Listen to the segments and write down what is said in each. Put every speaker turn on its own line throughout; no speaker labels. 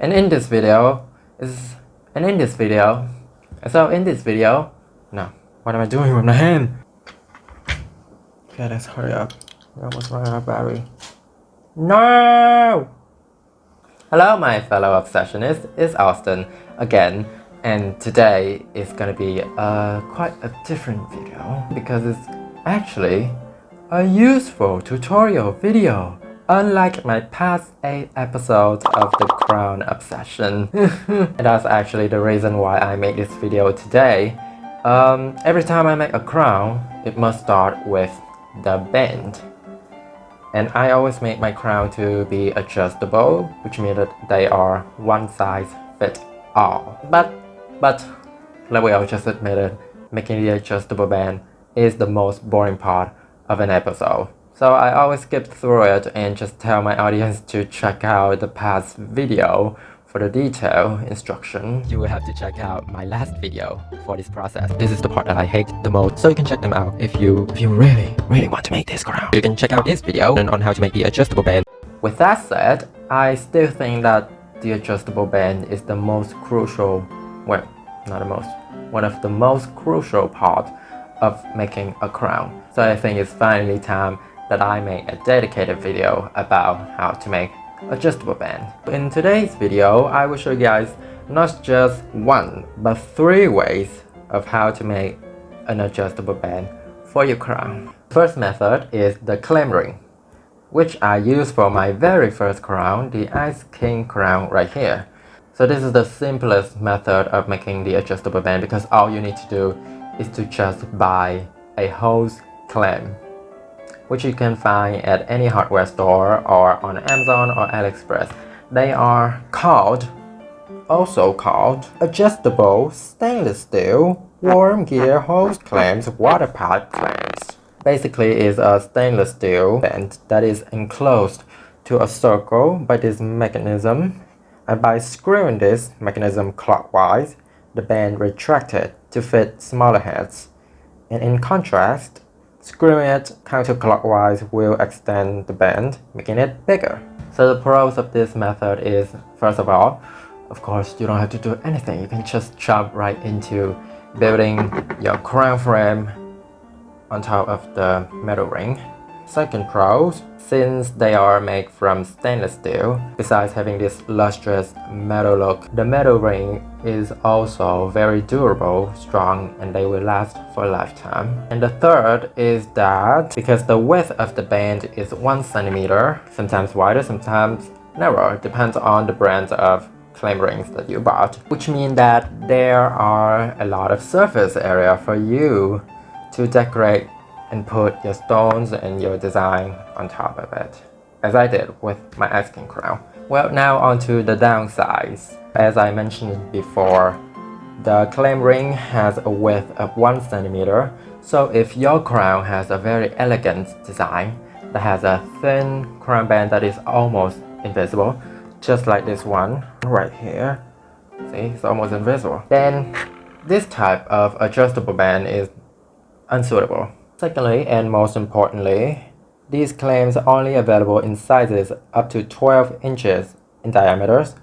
And in this video, no, what am I doing with my hand? Okay, let's hurry up. We almost ran out of battery. No! Hello, my fellow obsessionists. It's Austin again, and today is gonna be quite a different video because it's actually a useful tutorial video, unlike my past 8 episodes of the crown obsession. And that's actually the reason why I made this video today. Every time I make a crown, it must start with the bend. And I always make my crown to be adjustable, which means that they are one size fit all. But let me all just admit it, making the adjustable band is the most boring part of an episode. So I always skip through it and just tell my audience to check out the past video for the detailed instruction. You will have to check out my last video for this process. This is the part that I hate the most, so you can check them out if you really want to make this crown. You can check out this video on how to make the adjustable band. With that said, I still think that the adjustable band is the most crucial, well, not the most, one of the most crucial part of making a crown. So I think it's finally time that I make a dedicated video about how to make adjustable band. In today's video, I will show you guys not just 1 but 3 ways of how to make an adjustable band for your crown. First method is the clam ring, which I used for my very first crown, the Ice King crown right here. So this is the simplest method of making the adjustable band because all you need to do is to just buy a hose clamp, which you can find at any hardware store or on Amazon or AliExpress. They are also called adjustable stainless steel worm gear hose clamps, water pipe clamps. Basically, it's a stainless steel band that is enclosed to a circle by this mechanism, and by screwing this mechanism clockwise, the band retracted to fit smaller heads. And in contrast, screwing it counterclockwise will extend the band, making it bigger. So the pros of this method is, first of all, of course, you don't have to do anything. You can just jump right into building your crown frame on top of the metal ring. Second pros, since they are made from stainless steel, besides having this lustrous metal look, the metal ring is also very durable, strong, and they will last for a lifetime. And the third is that because the width of the band is 1 centimeter, sometimes wider, sometimes narrower, depends on the brand of clam rings that you bought, which means that there are a lot of surface area for you to decorate and put your stones and your design on top of it, as I did with my Ice King crown. Well, now on to the downsides. As I mentioned before, the clam ring has a width of 1 centimeter, so if your crown has a very elegant design that has a thin crown band that is almost invisible, just like this one right here, see, it's almost invisible, then this type of adjustable band is unsuitable. Secondly, and most importantly, these clamps are only available in sizes up to 12 inches in diameters,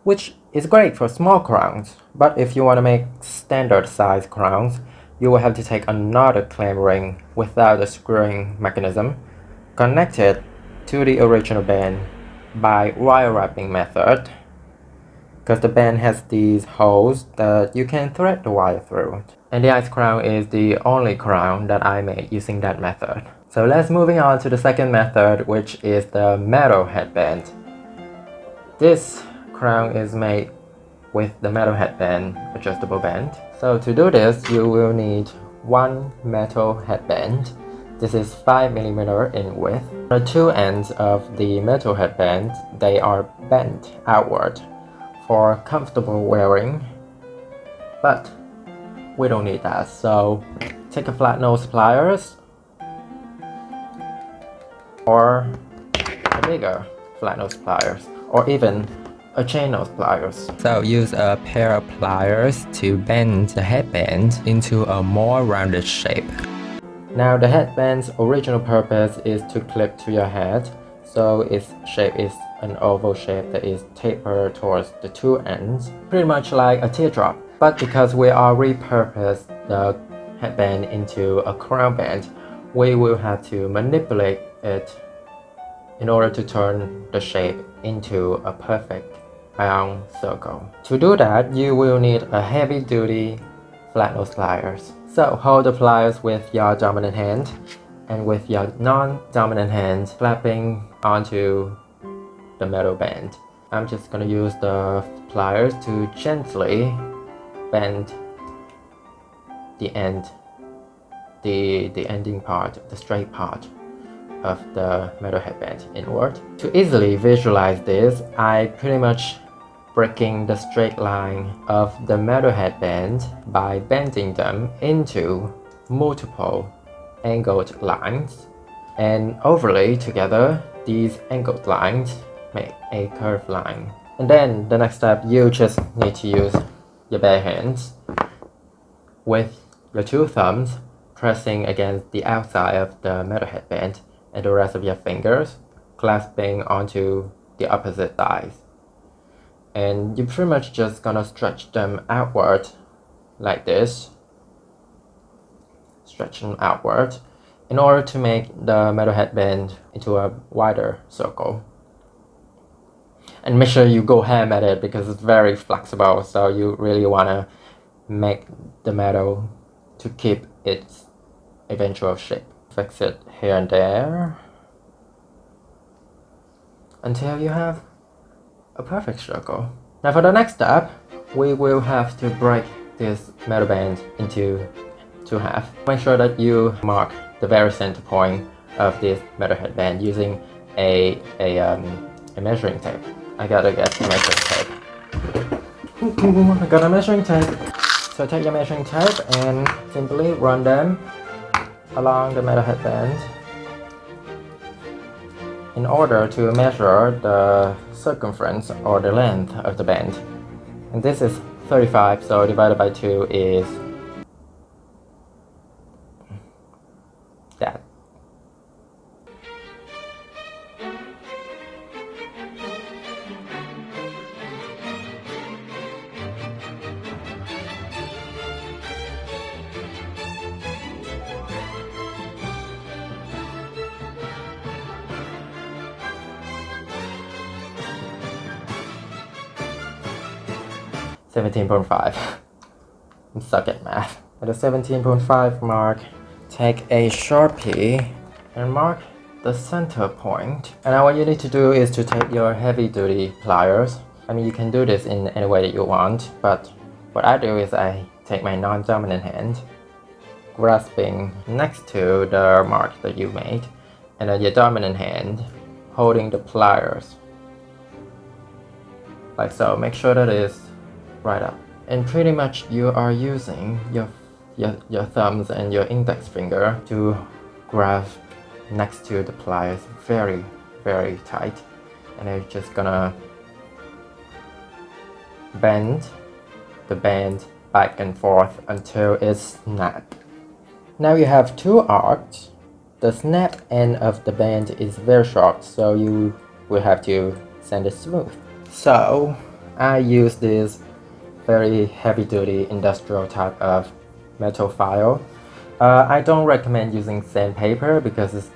which is great for small crowns. But if you want to make standard size crowns, you will have to take another clamp ring without a screwing mechanism, connect it to the original band by wire wrapping method, because the band has these holes that you can thread the wire through. And the ice crown is the only crown that I made using that method. So let's moving on to the second method, which is the metal headband. This crown is made with the metal headband adjustable band. So to do this, you will need 1 metal headband. This is 5 mm in width. The 2 ends of the metal headband, they are bent outward for comfortable wearing, but we don't need that. So take a flat nose pliers or a bigger flat nose pliers, or even a chain nose pliers. So use a pair of pliers to bend the headband into a more rounded shape. Now the headband's original purpose is to clip to your head, so its shape is an oval shape that is tapered towards the two ends, pretty much like a teardrop. But because we are repurposed the headband into a crown band, we will have to manipulate it in order to turn the shape into a perfect round circle. To do that, you will need a heavy-duty flat nose pliers. So hold the pliers with your dominant hand and with your non-dominant hand flapping onto the metal band. I'm just gonna use the pliers to gently bend the ending part, the straight part of the metal headband inward. To easily visualize this, I pretty much breaking the straight line of the metal headband by bending them into multiple angled lines, and overlay together these angled lines make a curved line. And then the next step, you just need to use your bare hands with your two thumbs pressing against the outside of the metal headband and the rest of your fingers clasping onto the opposite sides. And you're pretty much just gonna stretch them outward like this. Stretch them outward in order to make the metal headband into a wider circle. And make sure you go ham at it because it's very flexible, so you really wanna make the metal to keep its eventual shape. Fix it here and there until you have a perfect circle. Now for the next step, we will have to break this metal band into two halves. Make sure that you mark the very center point of this metal headband using a measuring tape. I gotta get a measuring tape. I got a measuring tape. So take your measuring tape and simply run them along the metal headband in order to measure the circumference or the length of the band. And this is 35, so divided by 2 is that. $17.5. I'm stuck at math. At the 17.5 mark, take a Sharpie and mark the center point. And now what you need to do is to take your heavy-duty pliers. I mean, you can do this in any way that you want, but what I do is I take my non-dominant hand, grasping next to the mark that you made, and then your dominant hand holding the pliers. Like so. Make sure that is right up. And pretty much you are using your thumbs and your index finger to grasp next to the pliers very, very tight. And you're just gonna bend the band back and forth until it's snapped. Now you have two arcs. The snap end of the band is very short, so you will have to sand it smooth. So I use this very heavy-duty industrial type of metal file. I don't recommend using sandpaper because it's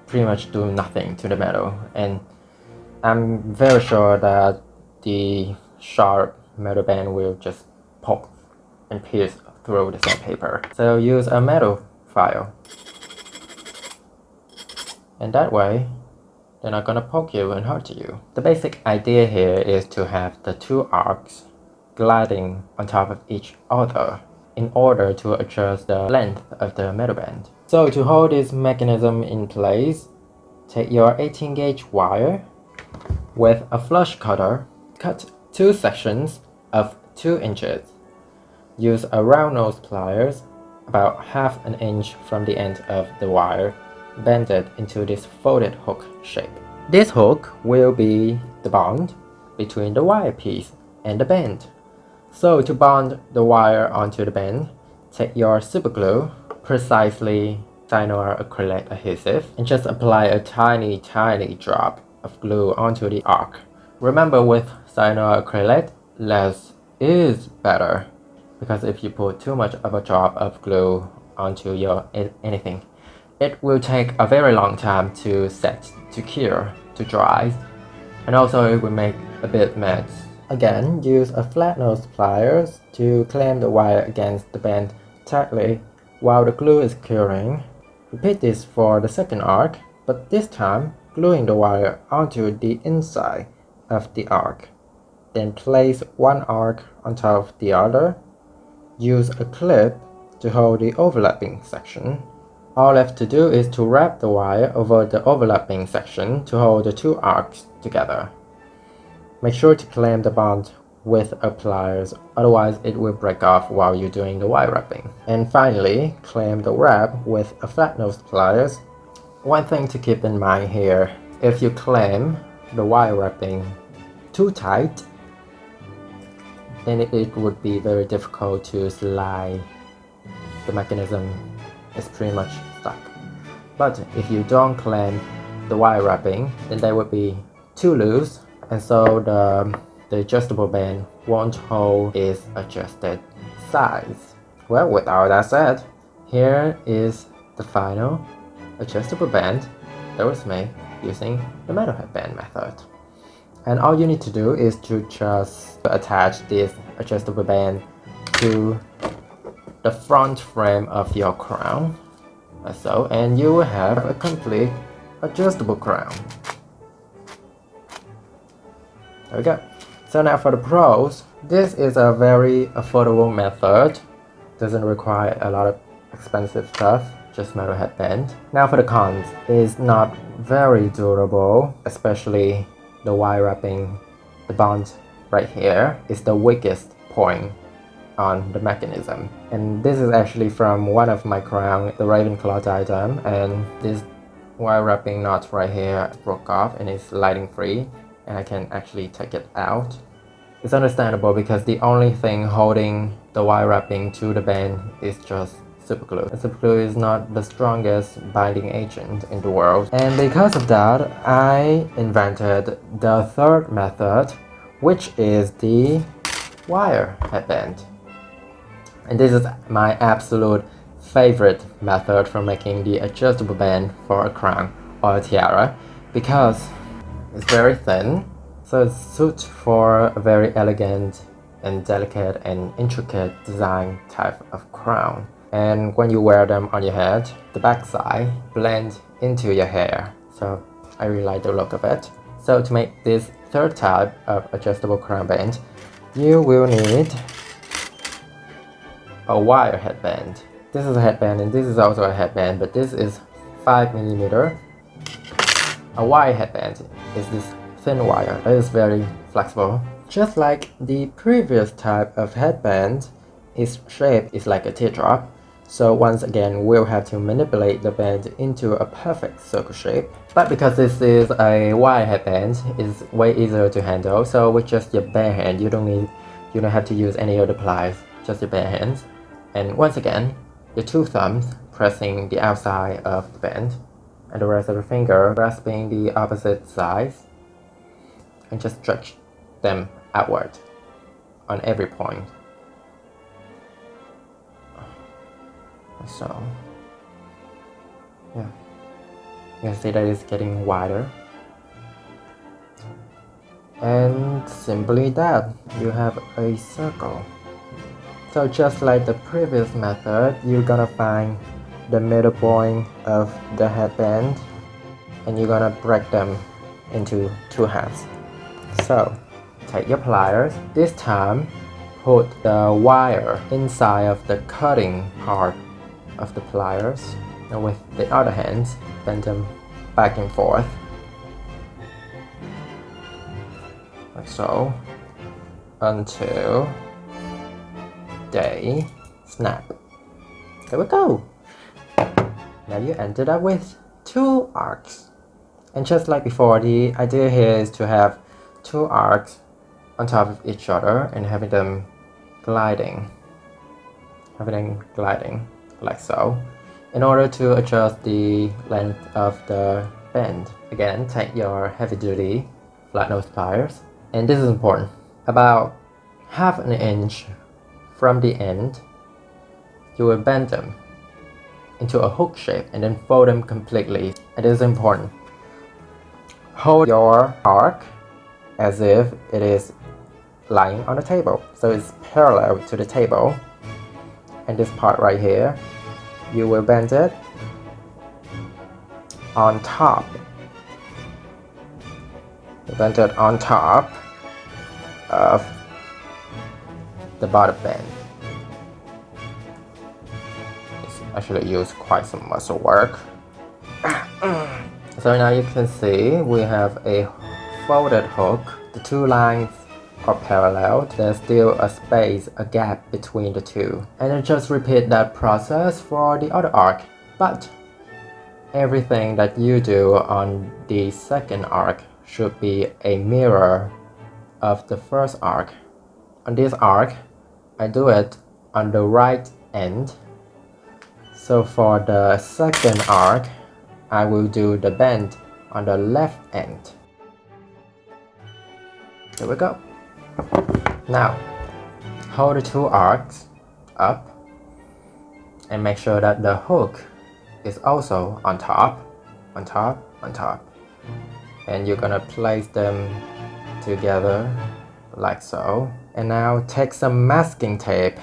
pretty much do nothing to the metal, and I'm very sure that the sharp metal band will just poke and pierce through the sandpaper. So use a metal file, and that way they're not gonna poke you and hurt you. The basic idea here is to have the two arcs gliding on top of each other in order to adjust the length of the metal band. So to hold this mechanism in place, take your 18 gauge wire with a flush cutter, cut two sections of 2 inches. Use a round nose pliers about half an inch from the end of the wire, bend it into this folded hook shape. This hook will be the bond between the wire piece and the band. So to bond the wire onto the band, take your Superglue, precisely cyanoacrylate adhesive, and just apply a tiny drop of glue onto the arc. Remember, with cyanoacrylate, less is better, because if you put too much of a drop of glue onto your anything, it will take a very long time to set, to cure, to dry, and also it will make a bit mess. Again, use a flat nose pliers to clamp the wire against the band tightly while the glue is curing. Repeat this for the second arc, but this time gluing the wire onto the inside of the arc. Then place one arc on top of the other. Use a clip to hold the overlapping section. All left to do is to wrap the wire over the overlapping section to hold the two arcs together. Make sure to clamp the bond with a pliers, otherwise it will break off while you're doing the wire wrapping. And finally, clamp the wrap with a flat nose pliers. One thing to keep in mind here, if you clamp the wire wrapping too tight, then it would be very difficult to slide. The mechanism is pretty much stuck. But if you don't clamp the wire wrapping, then they would be too loose, and so the adjustable band won't hold its adjusted size. Well, with all that said, here is the final adjustable band that was made using the metal headband method. And all you need to do is to just attach this adjustable band to the front frame of your crown, like so, and you will have a complete adjustable crown. There we go. So now for the pros, this is a very affordable method. Doesn't require a lot of expensive stuff, just metal headband. Now for the cons, it's not very durable, especially the wire wrapping. The bond right here is the weakest point on the mechanism, and this is actually from one of my crown, the Ravenclaw diadem, and this wire wrapping knot right here broke off and it's lighting free, and I can actually take it out. It's understandable because the only thing holding the wire wrapping to the band is just superglue. And superglue is not the strongest binding agent in the world, and because of that I invented the third method, which is the wire headband. And this is my absolute favorite method for making the adjustable band for a crown or a tiara, because it's very thin, so it suits for a very elegant and delicate and intricate design type of crown. And when you wear them on your head, the backside blends into your hair, so I really like the look of it. So to make this third type of adjustable crown band, you will need a wire headband. This is a headband and this is also a headband, but this is 5mm. A wire headband is this thin wire that is very flexible. Just like the previous type of headband, its shape is like a teardrop. So once again, we'll have to manipulate the band into a perfect circle shape. But because this is a wire headband, it's way easier to handle. So with just your bare hand, you don't have to use any other pliers, just your bare hands. And once again, your two thumbs pressing the outside of the band, and the rest of the finger grasping the opposite sides, and just stretch them outward on every point. So, yeah, you can see that it's getting wider. And simply that, you have a circle. So just like the previous method, you're gonna find the middle point of the headband and you're gonna break them into two halves. So take your pliers. This time put the wire inside of the cutting part of the pliers, and with the other hand bend them back and forth like so until they snap. There we go. Now you ended up with two arcs. And just like before, the idea here is to have two arcs on top of each other and having them gliding like so, in order to adjust the length of the band. Again, take your heavy-duty flat nose pliers, and this is important. About half an inch from the end, you will bend them into a hook shape and then fold them completely. It is important. Hold your arc as if it is lying on the table, so it's parallel to the table. And this part right here, you will bend it on top. You bend it on top of the bottom band. It's actually used quite some muscle work. So now you can see we have a folded hook. The two lines are parallel. There's still a space, a gap between the two. And then just repeat that process for the other arc. But everything that you do on the second arc should be a mirror of the first arc. On this arc, I do it on the right end. So for the second arc, I will do the bend on the left end. Here we go. Now, hold the two arcs up and make sure that the hook is also on top, on top, on top. And you're gonna place them together like so. And now take some masking tape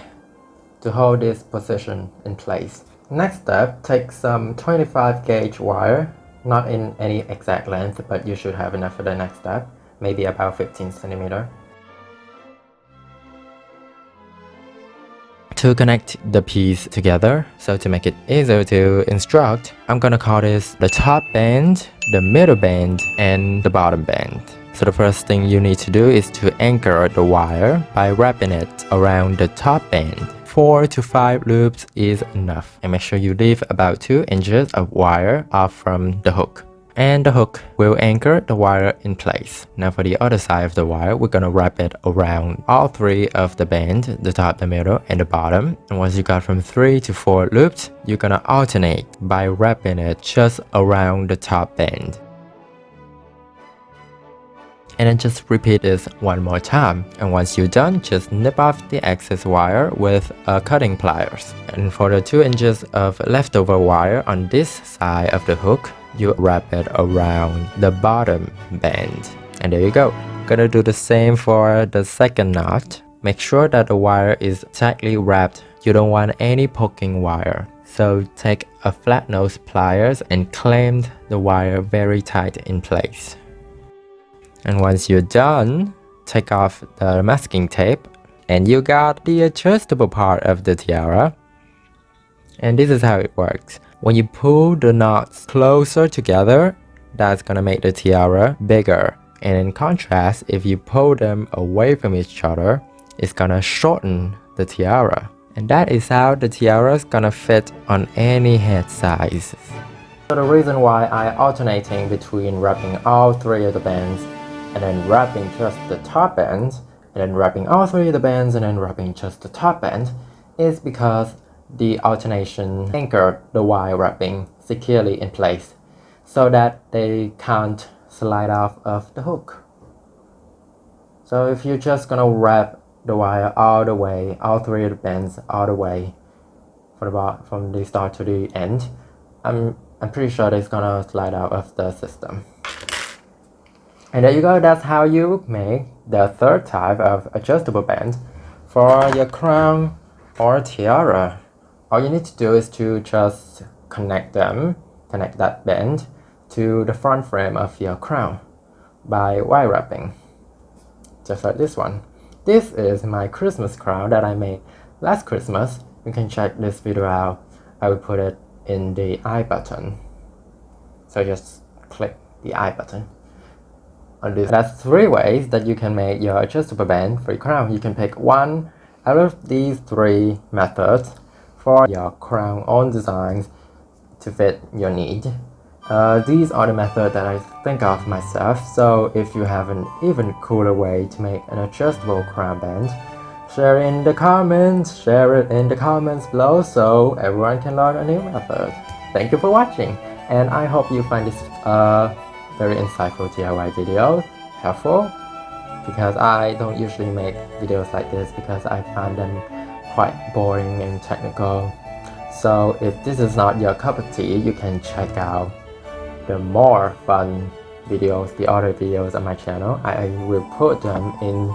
to hold this position in place. Next step, take some 25 gauge wire, not in any exact length, but you should have enough for the next step, maybe about 15 centimeter. To connect the piece together, so to make it easier to instruct, I'm gonna call this the top band, the middle band, and the bottom band. So the first thing you need to do is to anchor the wire by wrapping it around the top band. 4 to 5 loops is enough, and make sure you leave about 2 inches of wire off from the hook. And the hook will anchor the wire in place. Now for the other side of the wire, we're gonna wrap it around all 3 of the band, the top, the middle, and the bottom. And once you got from 3 to 4 loops, you're gonna alternate by wrapping it just around the top band. And then just repeat this one more time. And once you're done, just nip off the excess wire with cutting pliers. And for the 2 inches of leftover wire on this side of the hook, you wrap it around the bottom band. And there you go. Gonna do the same for the second knot. Make sure that the wire is tightly wrapped. You don't want any poking wire. So take a flat nose pliers and clamp the wire very tight in place. And once you're done, take off the masking tape and you got the adjustable part of the tiara. And this is how it works. When you pull the knots closer together, that's gonna make the tiara bigger. And in contrast, if you pull them away from each other, it's gonna shorten the tiara. And that is how the tiara is gonna fit on any head size. So the reason why I alternating between wrapping all 3 of the bands and then wrapping just the top band, and then wrapping all 3 of the bands and then wrapping just the top band, is because the alternation anchored the wire wrapping securely in place so that they can't slide off of the hook. So if you're just gonna wrap the wire all the way, all 3 of the bands all the way from the start to the end, I'm pretty sure it's gonna slide out of the system. And there you go, that's how you make the third type of adjustable band for your crown or tiara. All you need to do is to just connect that band to the front frame of your crown by wire wrapping, just like this one. This is my Christmas crown that I made last Christmas. You can check this video out. I will put it in the I button. So just click the I button. That's 3 ways that you can make your adjustable band for your crown. You can pick one out of these 3 methods for your crown own designs to fit your need. These are the methods that I think of myself, so if you have an even cooler way to make an adjustable crown band, share it in the comments below so everyone can learn a new method. Thank you for watching, And I hope you find this very insightful DIY video helpful, because I don't usually make videos like this because I find them quite boring and technical. So if this is not your cup of tea, you can check out the more fun videos, the other videos on my channel. I will put them in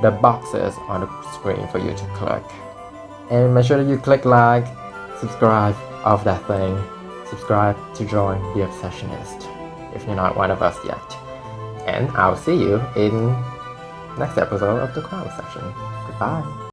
the boxes on the screen for you to click. And make sure that you click like, subscribe, all of that thing. Subscribe to join the Obsessionist if you're not one of us yet. And I'll see you in next episode of the Crown Session. Goodbye.